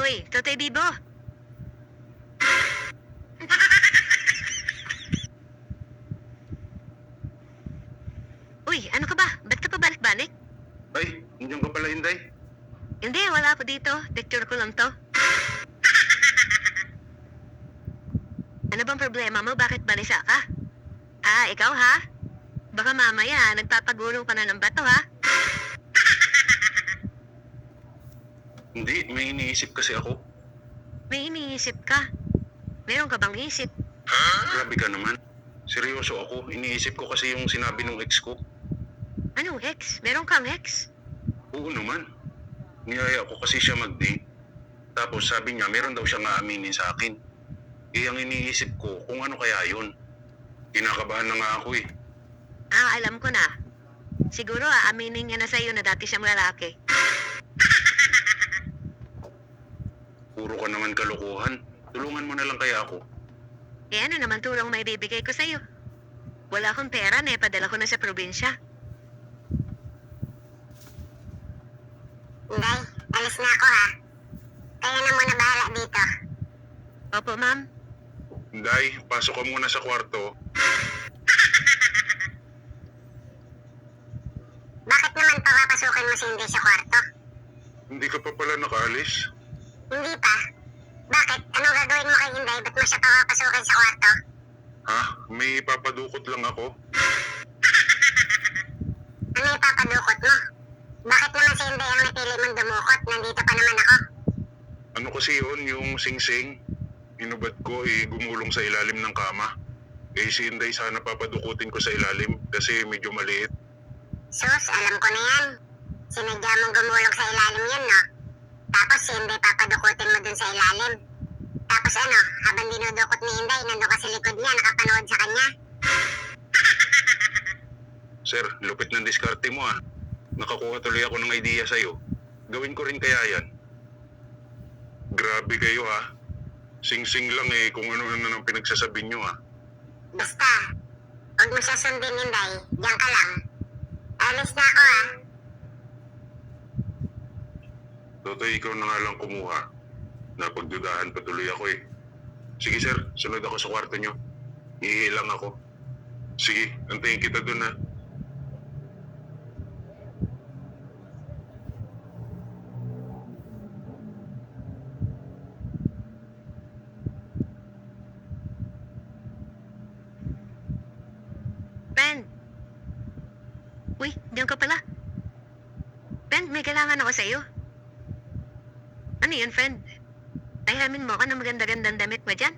Uy, Totoy Bibo! Uy, ano ka ba? Ba't ka pa balik-balik? Ay, nandiyan ka pala, Inday. Hindi, wala po dito. Picture ko lang to. Ano bang problema mo? Bakit balisa ka? Ah, ikaw ha? Baka mamaya, nagpapagulong ka na ng bato ha? Hindi, may iniisip kasi ako. May iniisip ka. Meron ka bang isip? Grabe ka naman. Seryoso ako. Iniisip ko kasi yung sinabi ng ex ko. Anong ex? Meron kang ex? Oo naman. Niyaya ko kasi siya mag-date. Tapos sabi niya, meron daw siyang aaminin sa akin. Eh, ang iniisip ko, kung ano kaya yun. Kinakabahan na nga ako eh. Ah, alam ko na. Siguro aaminin niya na sa'yo na dati siyang lalaki. Puro ka naman kalokohan. Tulungan mo na lang kaya ako. Eh ano naman tulong may bibigay ko sa'yo? Wala akong pera na ipadala ko na sa probinsya. Inday, alis na ako ha. Kayo na muna bahala dito. Opo, ma'am. Inday, pasok ka muna sa kwarto. Bakit naman papapasukin mo si Inday sa kwarto? Hindi ka pa pala nakaalis? Hindi pa. Bakit? Anong gagawin mo kay Inday? Ba't mo siya papapasukin sa kwarto? Ha? May papadukot lang ako. Ano ipapadukot mo? Bakit naman si Inday ang napili mong dumukot? Nandito pa naman ako. Ano kasi yun, yung sing-sing? Inubad ko gumulong sa ilalim ng kama. Eh si Inday sana papadukutin ko sa ilalim kasi medyo maliit. Sus, alam ko na yan. Sinadya mong gumulong sa ilalim yun, no? Tapos si Inday papadukutin mo dun sa ilalim. Tapos ano, habang dinudukot ni Inday, nandun ka sa likod niya, nakapanood sa kanya. Sir, lupit ng diskarte mo ah. Nakakuha tuloy ako ng idea sa'yo. Gawin ko rin kaya yan. Grabe kayo ah. Sing-sing lang kung ano-ano nang pinagsasabi nyo ah. Basta, huwag mo siya sundin, Inday. Diyan ka lang. Alis na ako, ah. Totoy, ikaw na nga lang kumuha. Napagdudahan pa tuloy ako eh. Sige sir, sunod ako sa kwarto nyo. Hihilang ako. Sige, antayin kita dun ha. Friend. Uy, diyan ka pala. Friend, may kailangan ako sa'yo. Ano yun, friend? Pahihamin mo ako ng maganda-gandang damit mo dyan.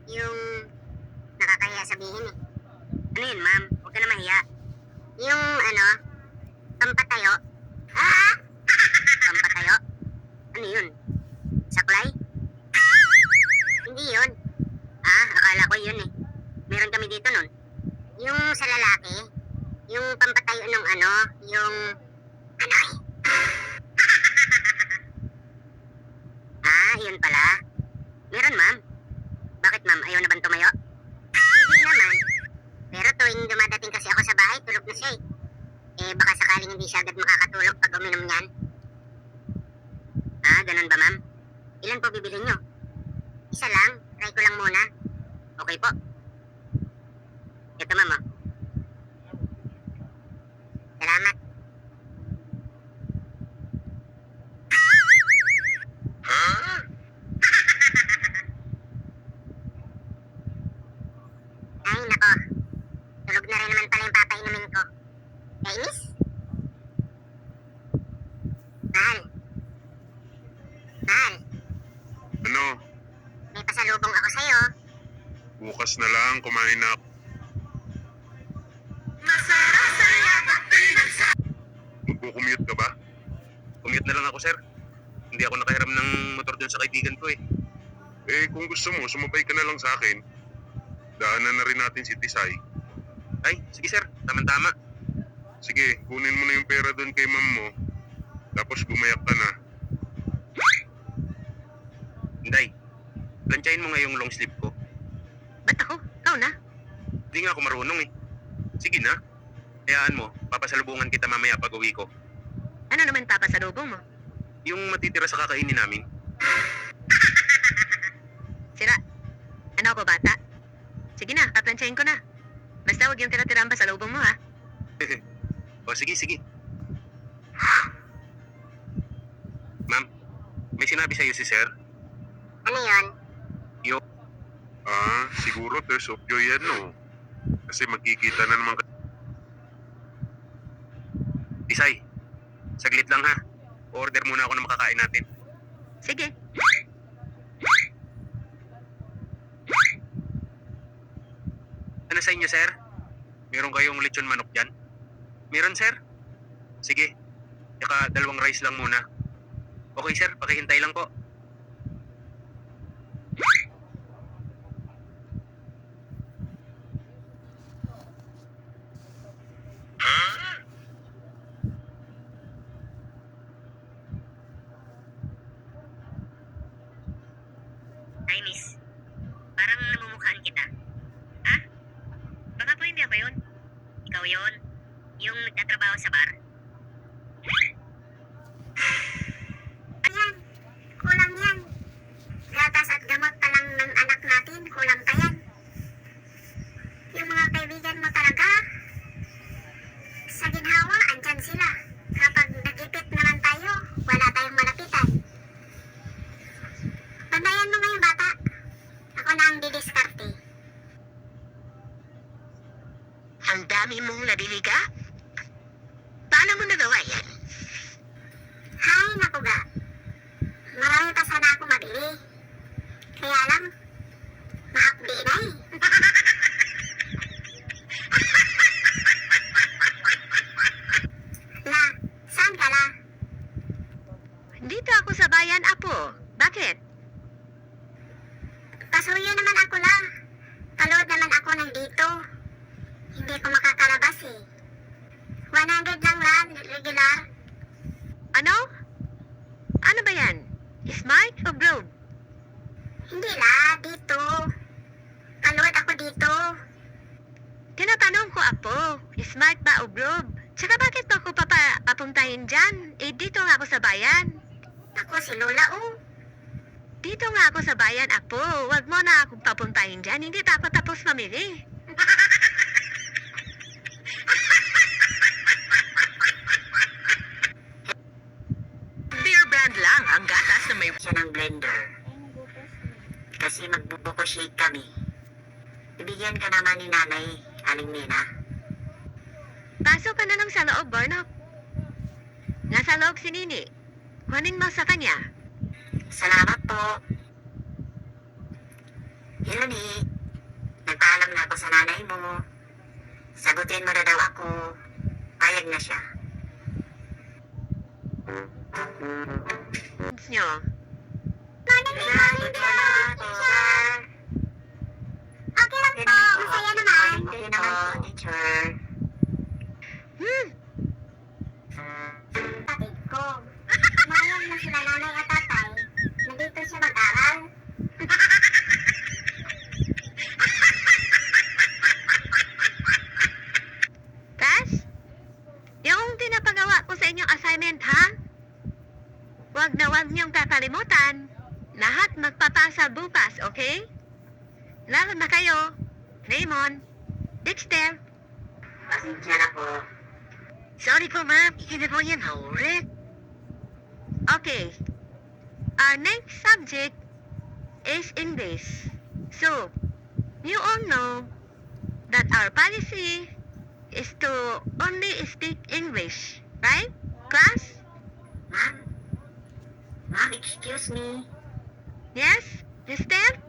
Yung nakakahiya sabihin eh. Ano yun, ma'am? Huwag ka na mahiya. Yung ano, pampatayo. Ah! Pampatayo? Ano yun? Saklay? Hindi yun. Ah, akala ko yun eh. Meron kami dito nun. Yung sa lalaki, yung pampatayo ng ano, yung ano eh. Ah, yun pala. Meron, ma'am. Bakit, ma'am? Ayaw na bang tumayo? Hindi naman. Pero tuwing dumadating kasi ako sa bahay, tulog na siya eh. Eh, baka sakaling hindi siya agad makakatulog pag uminom niyan. Ah, ganun ba, ma'am? Ilan po bibili nyo? Isa lang. Try ko lang muna. Okay po. Ito, ma'am, oh. Salamat. Ay, nako. Tulog na rin naman pala yung papainumin ko. Kainis? Mahal. Mahal, Ano, may pasalubong ako sa'yo. bukas na lang, kumain na ako. Magkukumute ka ba? Commute na lang ako, sir. Hindi ako nakahiram ng motor dun sa kaibigan ko eh. Eh, kung gusto mo, sumabay ka na lang sa akin. Daanan na rin natin si Tisay. Ay, sige sir, tama-tama. Sige, kunin mo na yung pera doon kay ma'am mo. Tapos gumayak ka na. Inday, plantsahin mo nga yung long sleeve ko. Ba't ako? Ikaw na? Hindi nga ako marunong eh. Sige na. Hayaan mo, papasalubungan kita mamaya pag uwi ko. Ano naman papasalubong mo? Yung matitira sa kakainin namin. Sira. Ano ako, bata? Sige na, paplansyahin ko na. Basta huwag yung tira-tira ang pasalubong mo, ha? O sige, sige. Ma'am, may sinabi sa'yo si sir? Ano yun? Siguro tears of joy yan, no? Kasi magkikita na naman Isay, saglit lang ha. Order muna ako ng makakain natin. Sige. Ano sa inyo, sir? Meron kayong lechon manok dyan? Meron, sir? Sige. Tsaka 2 rice lang muna. Okay, sir. Pakihintay lang po. Hi, miss. Parang namumukhaan kita. Ha? Baka po hindi ako yun. Ikaw yon? Yung nagtatrabaho sa bar? Ayan, kulang yan. Gatas at gamot pa lang ng anak natin, kulang pa yan. Yung mga kaibigan mo talaga, sa ginhawa, andyan sila. Kapag nagipit naman tayo, wala tayong malapitan. Bandayan mo ngayon, bata. Ako na ang didiskarte. Ang dami mong nabili ka? Paano mo nagawa yan? Hay, naku ga. Marami pa sana ako mabili. Kaya lang, maakbi na eh. La, saan ka la? Dito ako sa bayan, Apo. Bakit? Pasuyo naman ako la. Palood naman ako ng dito. Hindi ko makakalabas eh. 100 lang la, regular. Ano? Ano ba yan? Smart o Globe? Hindi la, dito. Palood ako dito. Tinatanong ko, Apo. Smart ba o Globe? Tsaka bakit mo ako papuntahin dyan? Eh, dito nga ako sa bayan. Ako si Lola oh. Dito nga ako sa bayan, Apo. Huwag mo na akong papuntahin dyan. Hindi pa ako tapos mamili. Beer brand lang ang gatas na may... Siya ng blender. Kasi magbubuko shake kami. Ibigyan ka naman ni nanay, Aling Nina. Pasok ka na lang sa loob, Barnok. Nasa loob si Nini. Kunin mo sa kanya. Salamat po. Hilani, nagpaalam na ako sa nanay mo. Sagutin mo na daw ako. Payag na siya. Nyo. Salamat po, teacher. Okay lang po, masaya naman. Okay naman po, teacher. Kapatid ko. Mayroon na sila nanay at tatay. Nandito siya mag-aral. Cash? Yung tinapagawa ko sa inyong assignment, ha? Huwag na huwag niyong kakalimutan. Lahat magpapasa bukas, okay? Lalo na kayo. Raymond. Dexter. Pasensya na po. Sorry po, ma'am. Hindi po yan haurit. Okay. Our next subject is English. So, you all know that our policy is to only speak English, right? Class? Ma'am? Ma'am, excuse me. Yes? Mister?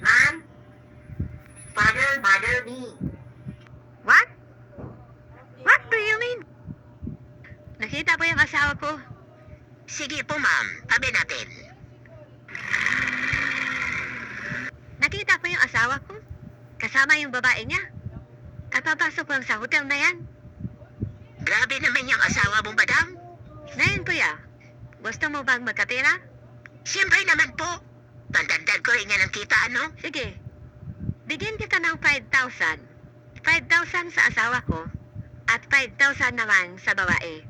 Ma'am? Father, mother me. What? What do you mean? Nakita po yung asawa ko. Sige po, ma'am. Tabi natin. Nakita po yung asawa ko. Kasama yung babae niya. Kapapasok lang sa hotel na yan. Grabe naman yung asawa mo, madam. Ngayon, kuya. Gusto mo bang magkatira? Siyempre naman po. Pandagdag ko rin yan ang kita, ano? Sige. Bigyan kita ng 5,000. 5,000 sa asawa ko. At 5,000 naman sa babae.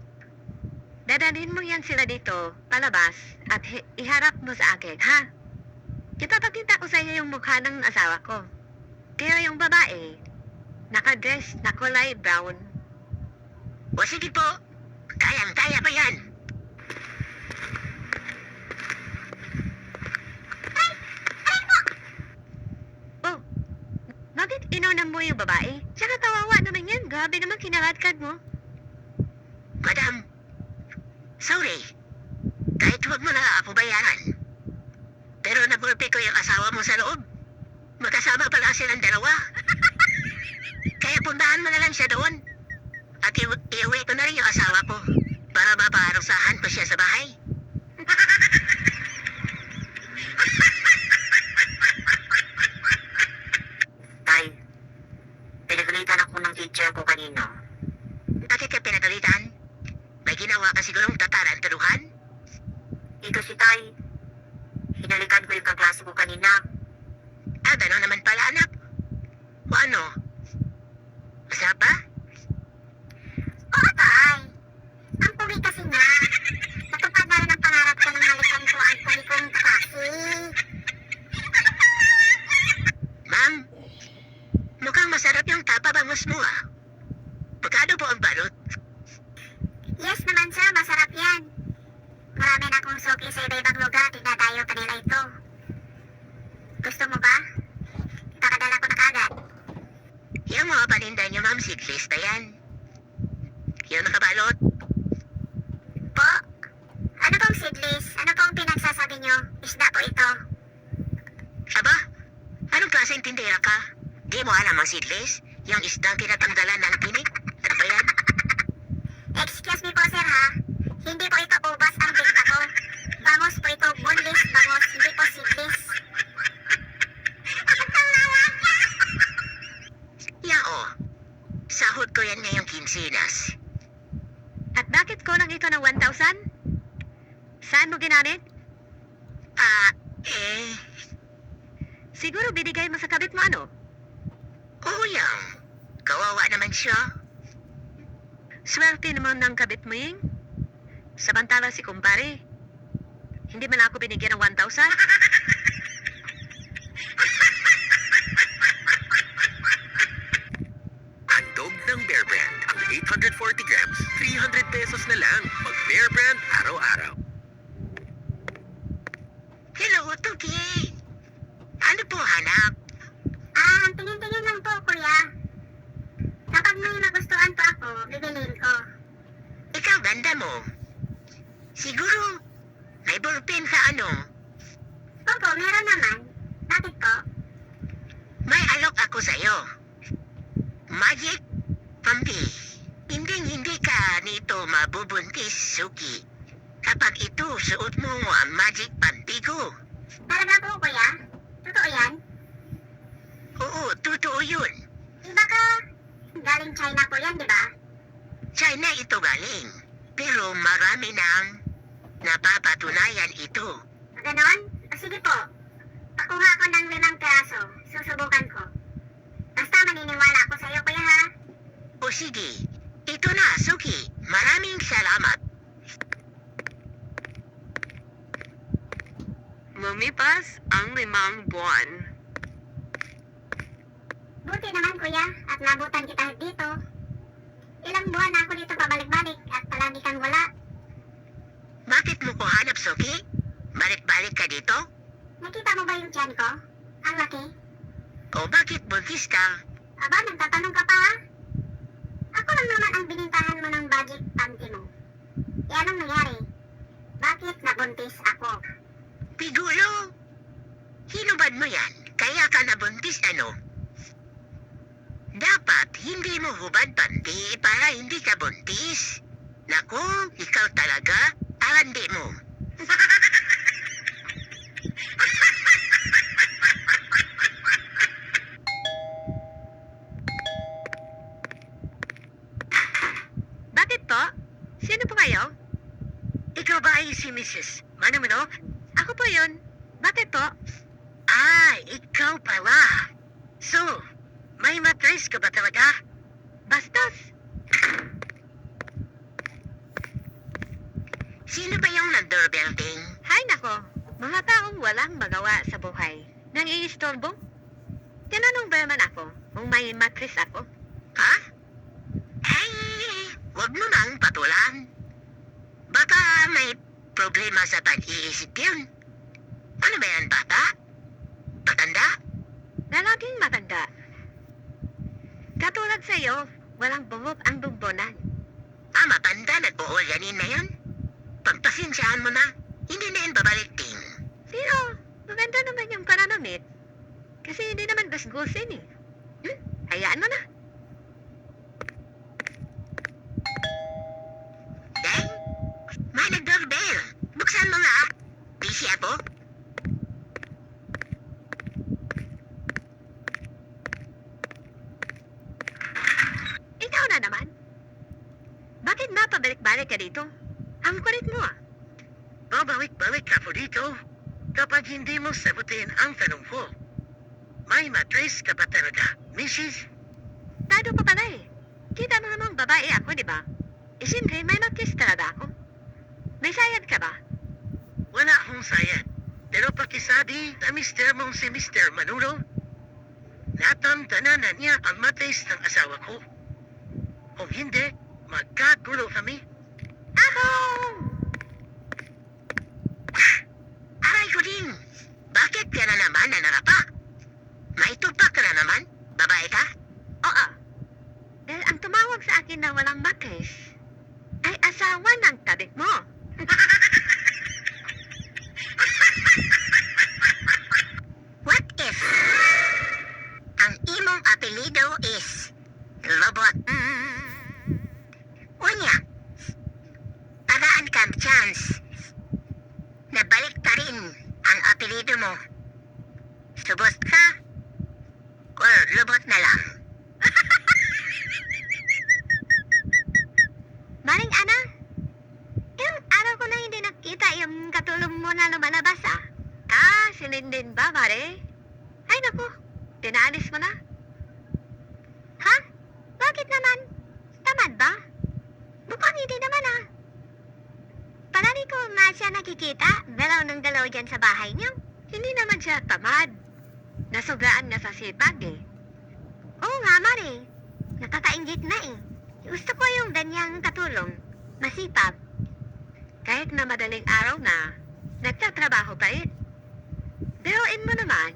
Dadalhin mo yan sila dito, palabas, at iharap mo sa akin, ha? Ipapakita ko sa iyo yung mukha ng asawa ko. Kaya yung babae, nakadress na kulay brown. O sige po, kayang-kaya pa yan. Oh, bakit inunam mo yung babae? Tsaka kawawa naman yan, grabe naman kinakadkad mo. Madam, sorry. Kahit huwag mo na ako bayaran. Pero nabulpi ko yung asawa mo sa loob. Magkasama pala silang dalawa. Kaya puntahan mo na lang siya doon. At iuwi ko na rin yung asawa ko para mapaharusahan ko siya sa bahay. Tay, pinagalitan ako ng teacher ko kanina. Bakit ka pinagalitan? May ginawa ka sigurong tatarantaduhan? Ito si Tay. Hinalikan ko yung kaklase ko kanina. Ah, gano'n naman pala, anak. O ano? Masarap ba? Oo, Tay. Ang puwi kasi nga. Natupad na rin ang pangarap ko ng halikan ko ang puwi kong kaklase. Ma'am, mukhang masarap yung tapabangos mo, ah. Pagkano po ang balot? Yes naman, sir. Masarap yan. Marami na akong suki sa iba-ibang lugar. Dinadayo pa nila ito. Gusto mo ba? Pakadala ko na kagad. Yung mga paninda niyo, ma'am, seedless na yan. Yung nakabalot. Po? Ano pong seedless? Ano pong pinagsasabi niyo? Isda po ito. Aba? Anong klaseng tindera ka? Di mo alam ang seedless? Yung isdang kinatanggalan ng tinik? Ano ba yan? Excuse me po, sir, ha? Hindi po ito ubas ang benta ko. Bangos po ito, boneless bangos, hindi po seedless. Yao, sahod ko yan ngayong kinsinas. At bakit kulang ito ng 1,000? Saan mo ginamit? Siguro binigay mo sa kabit mo ano? Oo yang. Kawawa naman siya. Swerte naman ng kabit mo yun. Samantala si kumpare, hindi man ako binigyan ng 1,000. Handog ng Bear Brand. Ang 840 grams, 300 pesos na lang. Mag Bear Brand araw-araw. Hello, Tuki. Ano po hanap? Tingin-tingin lang po, kuya. Kapag may magustuhan po ako, bibilin ko. Ikaw, ganda mo. Siguro, may ballpen ka ano? Opo, meron naman. Bakit po? May alok ako sa'yo. Magic Pampi. Hindi ka nito mabubuntis, Suki. Kapag ito, suot mo ang Magic Pampi ko. Talaga po, kuya? Totoo yan? Oo, totoo yun. Baka galing China po yan, di ba? China ito galing. Pero marami nang napapatunayan ito. Ganon? O sige po. Pakuha ko ng 5 peraso. Susubukan ko. Basta maniniwala ako sa'yo, kuya, ha? O sige. Ito na, Suki. Maraming salamat. Lumipas ang 5 buwan. Buti naman, kuya, at nabutan kita dito. Ilang buwan na ako dito pabalik-balik at palagi kang wala. Bakit mo ko hanap, Suki? Balik-balik ka dito? Nakita mo ba yung tiyan ko? Ang laki. O bakit buntis ka? Aba, nagtatanong ka pa, ha? Ako lang naman ang binintahan mo ng budget panty mo. E anong nangyari? Bakit nabuntis ako? Pigulo! Hinubad mo yan, kaya ka nabuntis ano? Dapat hindi mo hubad panty para hindi ka buntis. Naku, ikaw talaga, alandi mo. Bakit po? Sino po kayo? Ikaw ba ay si Mrs. Manumino? Ako po yun. Bakit po? Ah, ikaw pala. So, may matris ka ba talaga? Bastos. ng doorbell ding? Hay nako, mga taong walang magawa sa buhay. Nang iistorbo? Tinanong ba naman ako kung may mattress ako? Ha? Ay, wag mo nang patulan. Baka may problema sa pag-iisip yun. Ano ba yan, bata? Patanda? Lalaking matanda. Katulad sa'yo, walang buhok ang bumbonan. Matanda, nag-uulyanin na yan. Pagpasensyahan mo na, hindi na yan babalik din. Pero, maganda naman yung pananamit. Kasi hindi naman gasgusin eh. Hayaan mo na. Deng, may nag-doorbell. Buksan mo nga. Busy ako. Ikaw na naman. Bakit mapabalik-balik ka dito? Ang kulit mo ah. Babalik-balik ako dito kapag hindi mo sagutin ang tanong ko. May mattress ka ba talaga, Mrs.? Tado pa pala eh. Kita mo namang babae ako, di ba? Eh siyempre, may mattress talaga ako. May sayad ka ba? Wala akong sayad. Pero pakisabi na mister mong si Mr. Manolo, natamdanan na niya ang mattress ng asawa ko. Kung hindi, magkagulo kami. Ako! Aray ko din! Bakit ka na naman nanarapa? May tupak ka na naman? Babae ka? Oo. Dahil ang tumawag sa akin na walang mattress ay asawa ng tabik mo. What if ang imong apelido is Lobot? Unya, paraan kang chance na balik ka rin ang apelido mo. Subot ka or lubot na lang? Maring Ana, ilang araw ko na hindi nakita yung katulong mo na lumalabas ah. Si Linden ba, Mare? Ay naku, pinaalis mo na. Ha? Bakit naman? Tamad ba? Mukhang hindi naman ah. Palagi ko nga siya nakikita, galaw ng galaw dyan sa bahay niyo. Hindi naman siya tamad. Nasugaan na sa sipag eh. Oo nga, Mare. Nakakaingit na eh. Gusto ko yung ganyang katulong. Masipag. Kahit na madaling araw na, nagtatrabaho pa rin. Biruin mo naman,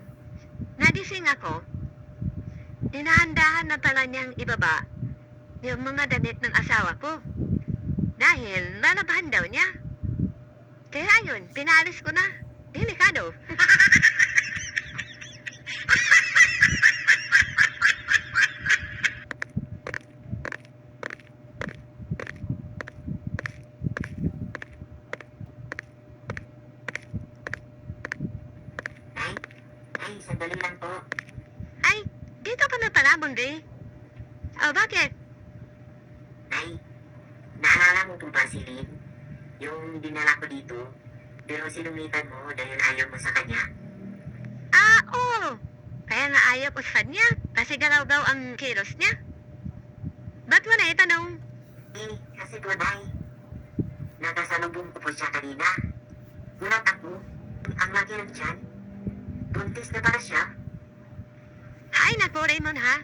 nagising ako. Inahandahan na pala niyang ibaba yung mga damit ng asawa ko. Dahil lalabahan daw niya. Kaya ayun, pinalis ko na. Delikado. Ay, sandali lang po. Ay, dito ka na pala, Bundi. O, bakit? Ay, naalala mo po ba si Lynn? Yung dinala ko dito, pero sinumitan mo dahil ayaw mo sa kanya? Oo. Kaya nga ayaw ko sa kanya kasi galaw-gaw ang kilos niya. Ba't mo na itanong? Kasi tunay. Nakasalubong ko po siya kanina. Gulat ako. Ang laki ng tiyan. Buntis na pala siya. Hay naku, Raymond ha?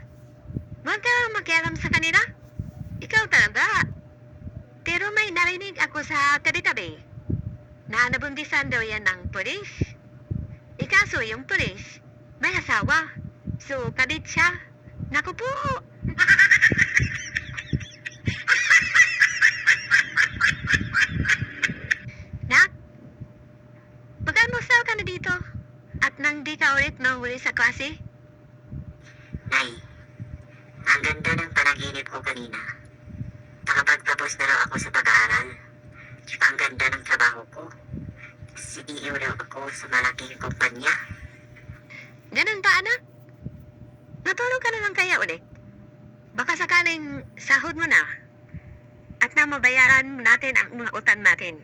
Huwag ka lang makialam sa kanila. Ikaw talaga. Pero may narinig ako sa tabi-tabi na nabundisan daw yan ng pulis. Ikaso yung pulis, may asawa. So, kabit siya. Naku po. Nak, mag-almusal ka na dito. At nang di ka ulit mahuli sa klase. Nay, ang ganda ng panaginip ko kanina. Nakapagtapos na raw ako sa pag-aaral. Tsaka ang ganda ng trabaho ko. CEO raw ako sa malaking kumpanya. Ganun ba, anak? Natulog ka na lang kaya ulit. Baka sakaling sahod mo na at na mabayaran natin ang mga utang natin.